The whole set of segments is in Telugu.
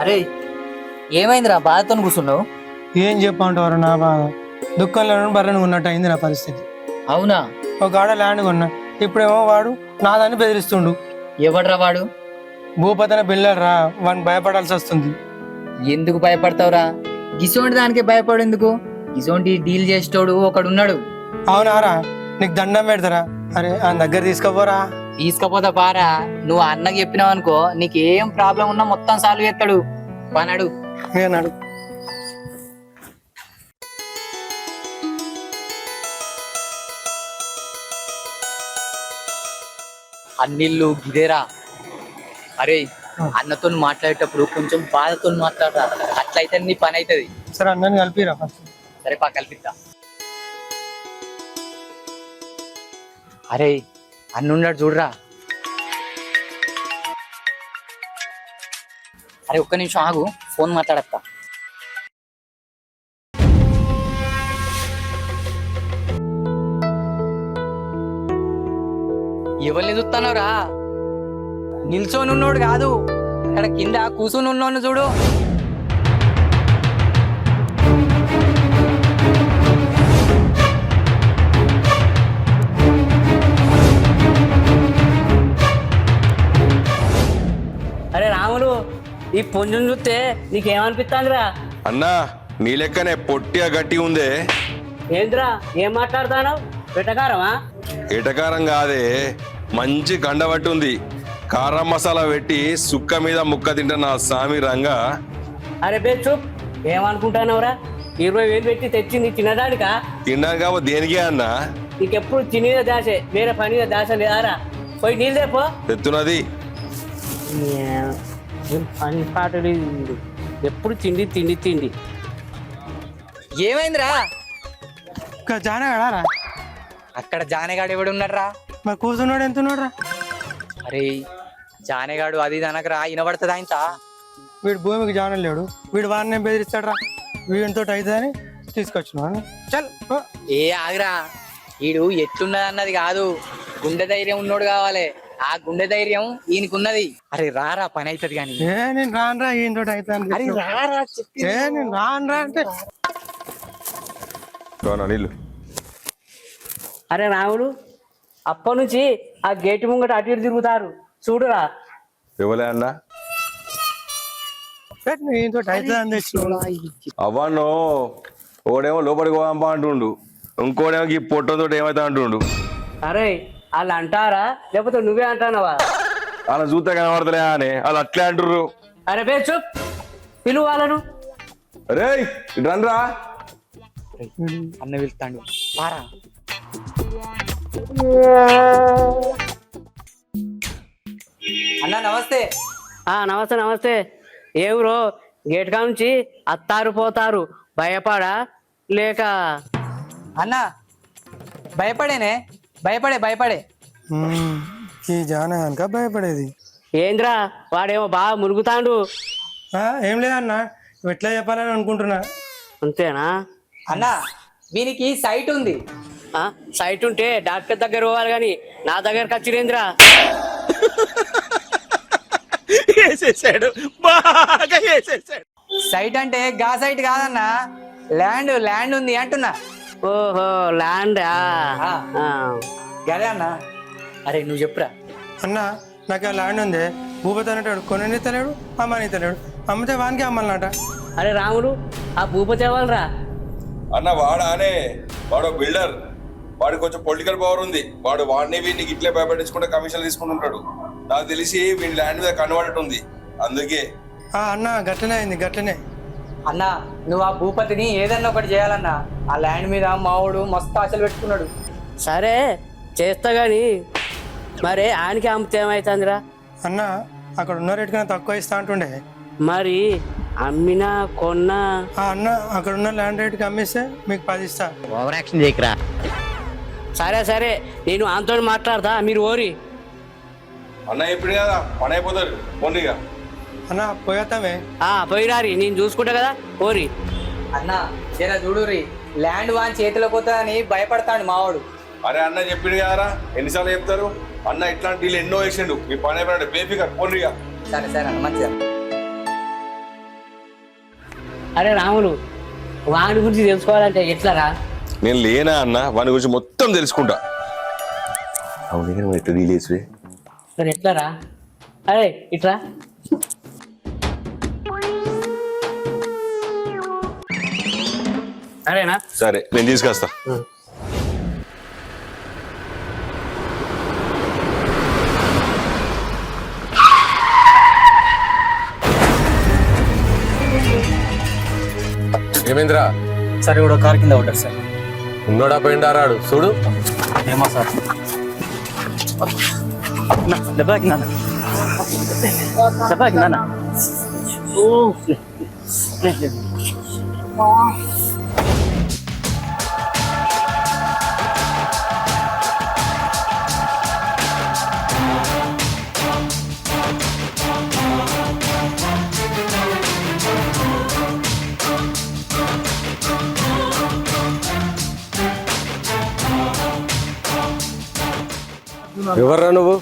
అరే ఏమైందిరా బాధతో కూర్చున్నావు? ఏం చెప్పంటారు నా బాధ. దుఃఖంలో బర్రెను ఉన్నట్టు అయింది నా పరిస్థితి. అవునా? ఒక ఆడ ల్యాండ్ కొన్నా, ఇప్పుడేమో వాడు నాదాన్ని బెదిరిస్తుండు. ఎవడ్రా వాడు? భూపతన బిల్డర్ రా, వాడిని భయపడాల్సి వస్తుంది. ఎందుకు భయపడతావురా? గిసోంటి దానికే భయపడేందుకు? గిసోంటి డీల్ చేసేటోడు ఒకడున్నాడు. అవునారా? నీకు దండం పెడతారా? అరే ఆ దగ్గర తీసుకోపోరా. తీసుకపోతా పారా. నువ్వు అన్నకి చెప్పినావు అనుకో, నీకు ఏం ప్రాబ్లం ఉన్నా మొత్తం సాల్వ్ చేస్తాడు. పనాడు నేనాడు అన్నిళ్ళు గిదేరా. అరే అన్నతో మాట్లాడేటప్పుడు కొంచెం బాధతో మాట్లాడరా, అట్లయితే నీ పని అవుతుంది. సరే అన్నని కలిపిరా ఫస్ట్. సరే పా కల్పిద్దా. అరే అన్నున్నాడు చూడరా. అరే ఒక్క నిమిషం ఆగు, ఫోన్ మాట్లాడతా. ఎవరిని చూస్తానవరా? నిల్చొని ఉన్నోడు కాదు, అక్కడ కింద కూర్చుని ఉన్నోడు చూడు. అరే రాములు, ఈ పుంజుని చూస్తే నీకేమనిపిస్తుందిరా? అన్నా నీ లెక్కనే పొట్టిగా గట్టి ఉందే. ఏంద్రా ఏం మాట్లాడతాను? పెట్టకారమా? ఎటకారం కాదే, మంచి గండబట్టి ఉంది. కారం మసాలా పెట్టి సుక్క మీద ముక్క తింటా నా సామి రంగా. అరే బే చూప్, ఏమనుకుంటానవరా? 20,000 పెట్టి తెచ్చింది తినడానికా? తిన్నాను కాబట్టి దేనికే అన్నా? నీకెప్పుడు తినేద దాసే, వేరే పని దాస లేదారా? పోయి నీళ్ళు తెపో. తెత్తున్నది పని పాటలు ఎప్పుడు తిండి తిండి తిండి. ఏమైందిరా? జానగాడారా? అక్కడ జానేగాడు ఎవడు ఉన్నాడ్రా? మరి కూర్చున్నాడు ఎంత ఉన్నాడు? అరే జానేగాడు అది ఇది అనకరా, వినబడుతుంది ఆయన. వీడు భూమికి జానం లేడు, వీడు వాడిని బెదిరిస్తాడు రా. వీడితో అవుతుందని తీసుకొచ్చినాను. చల్ పో. ఏ ఆగిరా, వీడు ఎట్లున్నది అన్నది కాదు, గుండె ధైర్యం ఉన్నోడు కావాలి. ఆ గుండె ధైర్యం ఈయనకున్నది. అరే రారా, పని అవుతుంది కానీ. నేను రానురా, ఈయనతో అవుతాను. అరే రారా, నేను రానురా అంటే నీళ్ళు. అరే రాములు, అప్పటి నుంచి ఆ గేటు ముంగట అటు ఇటు తిరుగుతారు చూడురా. ఎవలే అన్నా? ఈయనతో అవుతుందని తెచ్చినా. అవ్వను ఓడేమో లోపలికి పోదాంపా అంటుండు, ఇంకోడేమో ఈ పొట్టతో ఏమైతే అంటుండు. అరే వాళ్ళు అంటారా లేకపోతే నువ్వే అంటానవా? అలా చూస్తే కనబడతలే అని వాళ్ళు అట్లే అంటుర్రు. అరే బే చూప్, పిలువు వాళ్ళను. అరే ఇటు రండ్రా. అన్న వెళ్తాడు పారా. అన్న నమస్తే. నమస్తే నమస్తే. ఎవరో గేట్ కా నుంచి అత్తారు పోతారు, భయపడా లేక? అన్న భయపడేనే, భయపడే. ఈ జాన కనుక భయపడేది. ఏంద్రా వాడేమో బాగా మురుగుతాండు. ఏం లేదన్నా, ఎట్లా చెప్పాలని అనుకుంటున్నా. అంతేనా? అన్న వీనికి సైట్ ఉంది. సైట్ ఉంటే డాక్టర్ దగ్గర పోవాలి కానీ నా దగ్గరకు వచ్చిరేంద్రా? సైట్ అంటే గా సైట్ కాదన్న, ల్యాండ్ ఉంది అంటున్నా. ఓహో ల్యాండా? గదే అన్న. అరే నువ్వు చెప్పురా. అన్నా నాకు ఆ ల్యాండ్ ఉంది, భూపతి అనేటాడు కొననితలేడు, అమ్మనితలేడు. అమ్మితే వానికి అమ్మాలన్నట. అరే రాముడు, ఆ భూపతి ఎవరురా? అన్న వాడానే, వాడు బిల్డర్. వాడికి కొంచెం పొలిటికల్ పవర్ ఉంది. వాడిని వీడిని ఇట్లే భయపడించుకుంటే కమిషన్ తీసుకుంటుంటాడు. నాకు తెలిసి వీడి ల్యాండ్ మీద కన్వర్ట్ ఉంది, అందుకే. అన్న గట్లనే అయింది, గట్లనే. అన్న నువ్వు ఆ భూపతిని ఏదన్నా ఒకటి చేయాలన్నా. ఆ ల్యాండ్ మీద మావుడు మస్తు ఆశలు పెట్టుకున్నాడు. సరే చేస్తా గాని మరి ఆయనకి అమ్మితే ఏమైతుందిరా? అన్న అక్కడ ఉన్న రేట్ కన్నా తక్కువ ఇస్తా అంటుండే. మరి అమ్మినా కొన్నా? అన్న అక్కడ ఉన్న ల్యాండ్ రేట్కి అమ్మిస్తే మీకు 10 ఇస్తా. ఓవర్ యాక్షన్ చేయకరా. సరే సరే, నేను ఆయనతో మాట్లాడతా, మీరు ఓరి. అన్న ఇప్పుడు కదా పని అయిపోతారు పోనీగా. అన్న పోయేస్తామే. పోయిరారి, నేను చూసుకుంటా కదా, ఓరి. అన్న జర చూడురి, ల్యాండ్ వాని చేతిలో పోతుందని భయపడతాడు మావాడు. అరే అన్న చెప్పిండు కదరా, ఎన్నిసార్లు చెప్తారు? అన్న ఇట్లాంటి ఎన్నో వేసిండు, మీ పని అయిపోయినట్టు బేఫికర్ పోనీగా. సరే అన్న మంచిదా. అరే రాములు వాని గురించి తెలుసుకోవాలంటే ఎట్లారా? నేను లేనా అన్న వాని గురించి మొత్తం తెలుసుకుంటా. అవును ఎట్లా డీల్ చేసి మరి ఎట్లారా? అరే ఇట్లా సరేనా? సరే నేను తీసుకొస్తా. ఏమేంద్రా? సరే కూడా కార్ కింద ఉంటారు సార్. ఉన్నోడా పోయిండా రాడు చూడు. ఏమో సార్. దెబ్బకి నాన్న దెబ్బకి నాన్న. ఎవర్రా నువ్వు?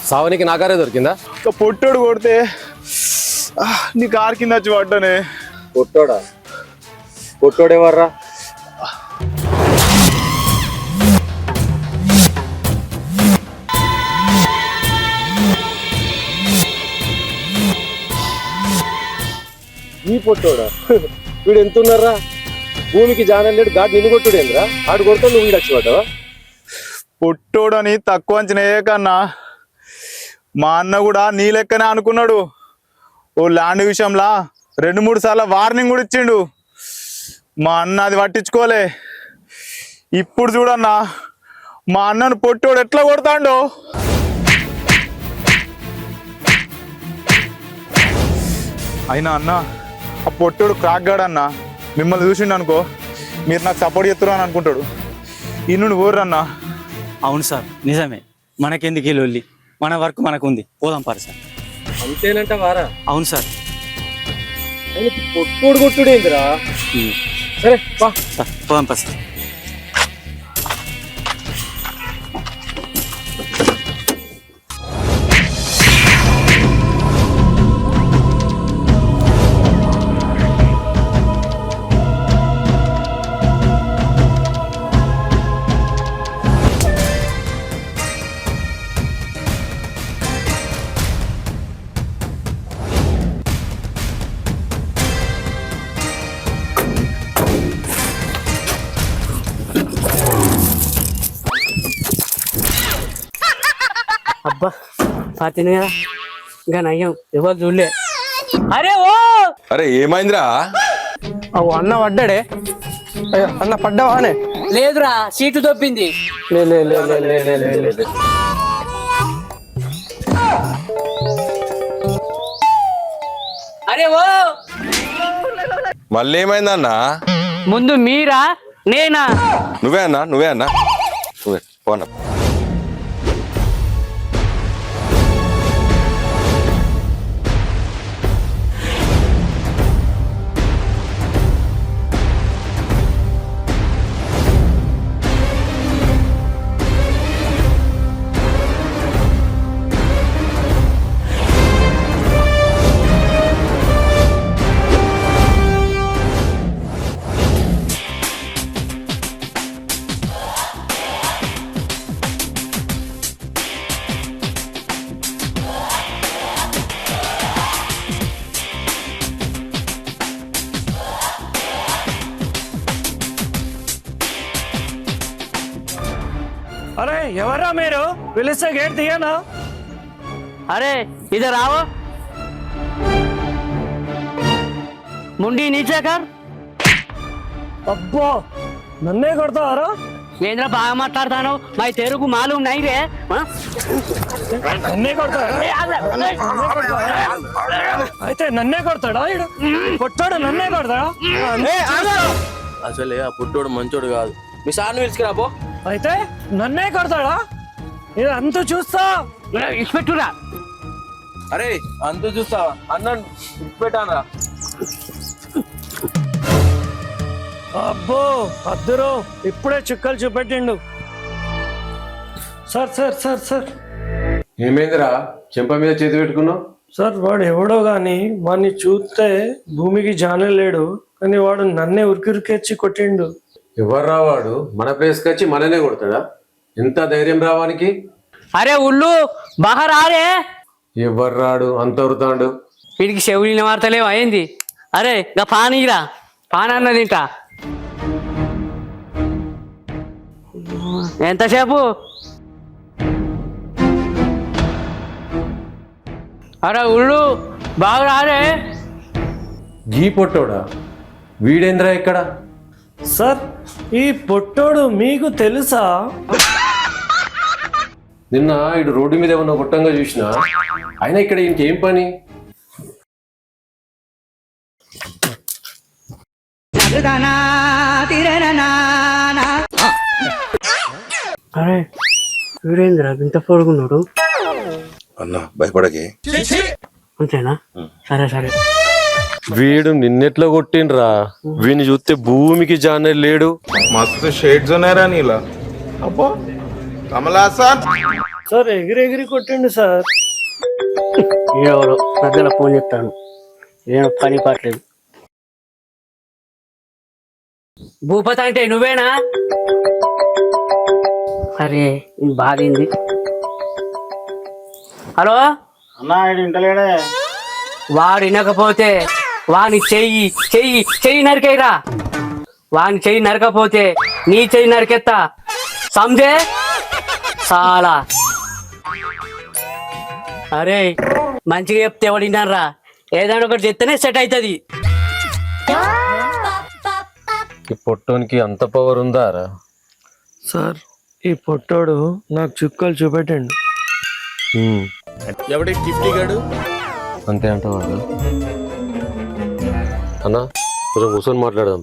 సావనికి నా కారే దొరికిందా? పొట్టోడు కొడితే నీ కార్ కింద వచ్చి పడ్డానే. పొట్టోడా? పొట్టోడెవర్రా? ఈ పొట్టోడా? వీడు ఎంత ఉన్నారా? భూమికి జానలేడు గాడి నిన్ను కొట్టుడేంద్రా? ఆడు కొడితే నువ్వు వీడు వచ్చి పడ్డావా? పొట్టోడని తక్కువ అంచనా కన్నా మా అన్న కూడా నీ లెక్కనే అనుకున్నాడు. ఓ ల్యాండ్ విషయంలో 2-3 సార్లు వార్నింగ్ కూడా ఇచ్చిండు. మా అన్న అది పట్టించుకోలే. ఇప్పుడు చూడన్నా మా అన్నను పొట్టోడు ఎట్లా కొడతాడో. అయినా అన్న ఆ పొట్టోడు క్రాక్ గాడన్న మిమ్మల్ని చూసిండు అనుకో మీరు నాకు సపోర్ట్ చేస్తున్నారు అని అనుకుంటాడు. ఇన్ను పోర్రన్నా. అవును సార్ నిజమే. మనకెందుకు ఈ లొల్లి? మన వర్క్ మనకు ఉంది, పోదాం పారు సార్. అంతేనంట వారా? అవును సార్. పొట్టోడు కొట్టుడేంద్రా? సరే బా పోదాం పారు సార్. అబ్బా పాతిన కదా ఇంకా నయ్యం ఎవరు చూడలే. అరే ఓ అరే ఏమైందిరా? అవు అన్న పడ్డాడే. అన్న పడ్డావానే? లేదురా సీటు దొప్పింది. అరే ఓ మళ్ళీ ఏమైందన్నా? ముందు మీరా నేనా? నువ్వే అన్నా నువ్వే పోనా. అరే ఎవరా మీరు? పిలిస్తే గేట్ తీయనా? अरे इधर आओ, मुंडी नीचे कर. అబ్బో నన్నే కొడతావారా? ఏంద్ర బాగా మాట్లాడతాను, మై తెరుకు మాలూమ్ నై రే. నన్నే కొడతారా? అయితే నన్నే కొడతాడా? కొట్టాడు నన్నే కొడతాడా? అసలే ఆ పుట్టోడు మంచోడు కాదు. మీ సార్ని పిలుచుకురాబో. అయితే నన్నే కొడతాడా? ఇది అంత చూస్తా. ఇచ్చిపెట్టురా. అరే అంత చూస్తావా? అన్న పెట్టానరా. అబ్బో అద్దరు ఇప్పుడే చుక్కలు చూపెట్టిండు. సార్ సార్ సార్ సార్ ఏమైందిరా? చెంప మీద చేతి పెట్టుకున్నావు? సార్ వాడు ఎవడో గాని వాడిని చూస్తే భూమికి జానే లేడు, కానీ వాడు నన్నే ఉరికిరికెచ్చి కొట్టిండు. ఎవర్రా వాడు? మన ప్లేస్కి వచ్చి మననే కొడతాడా? ఎంత ధైర్యం రావానికి? అరే ఉల్లు బాగా రారే, ఎవర్రాడు అంత ఉరుతాడు? వీడికి చెవులిన వార్తలేవు అయింది. అరే ఇంకా పానీరా, పాన అన్నది ఇంకా ఎంతసేపు? అరే ఉల్లు బాగా రారే. గీ పొట్టోడా? వీడేంద్రా ఇక్కడ? సార్ ఈ పొట్టోడు మీకు తెలుసా? నిన్న ఇటు రోడ్డు మీద ఏమన్నా గుట్టంగా చూసినా, అయినా ఇక్కడ ఇంకేం పని? అరే వీడేంద్రా ఇంత పొడుగున్నాడు? అన్న భయపడకే. అంతేనా? సరే సరే. వీడు నిన్నెట్లా కొట్టిండ్రా? వీని చూస్తే భూమికి జానే లేడు. మస్తు షేడ్స్ ఉన్నాయరా నీలా. అబ్బో కమలాసన్. సార్ ఎగిరెగిరి కొట్టిండు సార్. ఏడవడు మధ్యలో ఫోన్ చెప్తాను, ఏం పని పట్టలేదు. భూపతి అంటే నువ్వేనా? అరే ఇది బాధింది. హలో అన్నా ఇంటలేడే. వాడు వినకపోతే వాని చెయ్యి చెయ్యి చెయ్యి నరికేరా. వాని చెయ్యి నరకపోతే నీ చెయ్యి నరికెత్తా, సమझे? చాలా అరే మంచిగా చెప్తే ఎవడినారా? ఏదైనా ఒకటి చెప్తేనే సెట్ అవుతుంది. ఈ పొట్టోనికి అంత పవర్ ఉందారా? సార్ ఈ పొట్టోడు నాకు చుక్కలు చూపెట్టండి. ఎవడి గిఫ్ట్ గాడు? అంతే అంటావాడు? అన్నా కొంచెం కూర్చొని మాట్లాడదాం.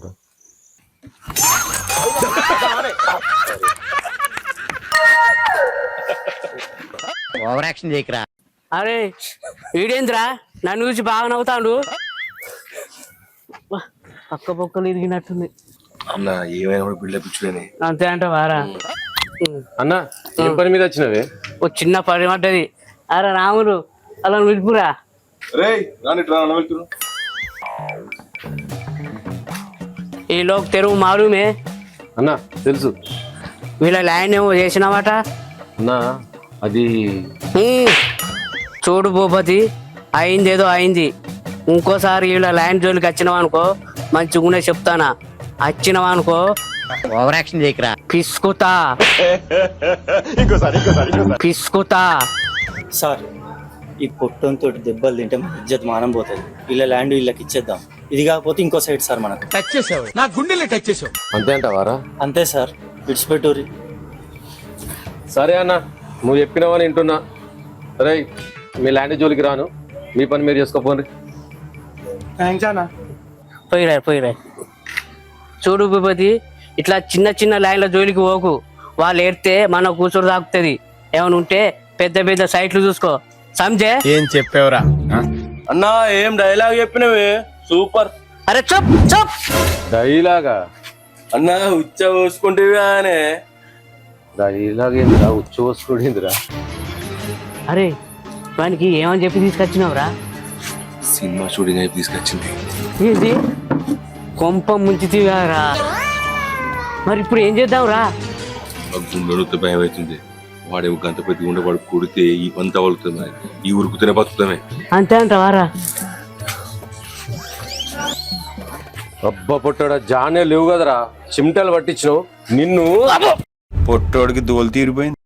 ఓవర్ యాక్షన్ చేయకరా. అరే వీడేంద్రా నన్ను చూసి బాగా నవ్వుతాడు. పక్క పక్కలు ఇరిగినట్టుంది. అన్న ఏమైనా కూడా బిల్డప్ ఇచ్చులేని. అంతే అంటే వారా. అన్నా ఏం పని మీద వచ్చినవే? ఓ చిన్న పని పడ్డది. అరే రాములు అలా విడుపురా. ఈ లోక్ తెరువు మారుమే. అన్నా తెలుసు. వీళ్ళ ల్యాండ్ ఏమో చేసినావట. అన్నా అది చూడు భూపతి, అయింది ఏదో అయింది. ఇంకోసారి వీళ్ళ ల్యాండ్ జోలికి వచ్చినావనుకో మంచిగానే చెప్తానా. వచ్చినావనుకో ఓవర్ యాక్షన్ చేయకరా. పిసుకుతా పిసుకుతా. సార్ ఈ పొట్టంతో దెబ్బలు తింటే మన ఇజ్జత్ మానం పోతుంది. వీళ్ళ ల్యాండ్ వీళ్ళకి ఇచ్చేద్దాం. ఇది కాకపోతే ఇంకో సైడ్ సార్ మనకు. అంతే అంటావారా? అంతే సార్, విడిచిపెట్టూరి. సరే అన్న, నువ్వు చెప్పినావని వింటున్నా. సరే మీ ల్యాండ్ జోలికి రాను, మీ పని మీరు చేసుకోపోండి. థ్యాంక్స్ అన్న. పోయిరా పోయిరా. చూడు భూపతి, ఇట్లా చిన్న చిన్న లైన్ల జోలికి పోకు. వాళ్ళు ఏడితే మన కూతురు తాకుతుంది. ఏమైనా ఉంటే పెద్ద పెద్ద సైట్లు చూసుకో, సమझे? ఏం చెప్పావురా? అన్నా ఏం డైలాగ్ చెప్పినవే, సూపర్. అరే చప్ చప్. డైలాగా? అన్నా ఉచ్చ పోసుకుంటేవి అనే. డైలాగ్ ఏందిరా? ఉచ్చోసుకుందిరా. అరే వానికి ఏమని చెప్పి తీసుకొచ్చినావురా? సినిమా షూటింగ్ అయిపోయి తీసుకొచ్చింది. ఏంది కొంప ముంచితివారా? మరి ఇప్పుడు ఏం చేద్దాంరా? గుండె భయం అవుతుంది. వాడేమో గంత పెద్ద గుండె వాడు కొడితే ఈ పంత వలుతుంది. ఈ ఉరుకుతూనే బతుకుతామే. అంతే అంటావారా? అబ్బా పొట్టాడా, జానే లేవు కదరా, చిమ్టలు పట్టించినావు నిన్ను. పొట్టోడికి దోలు తీరిపోయింది.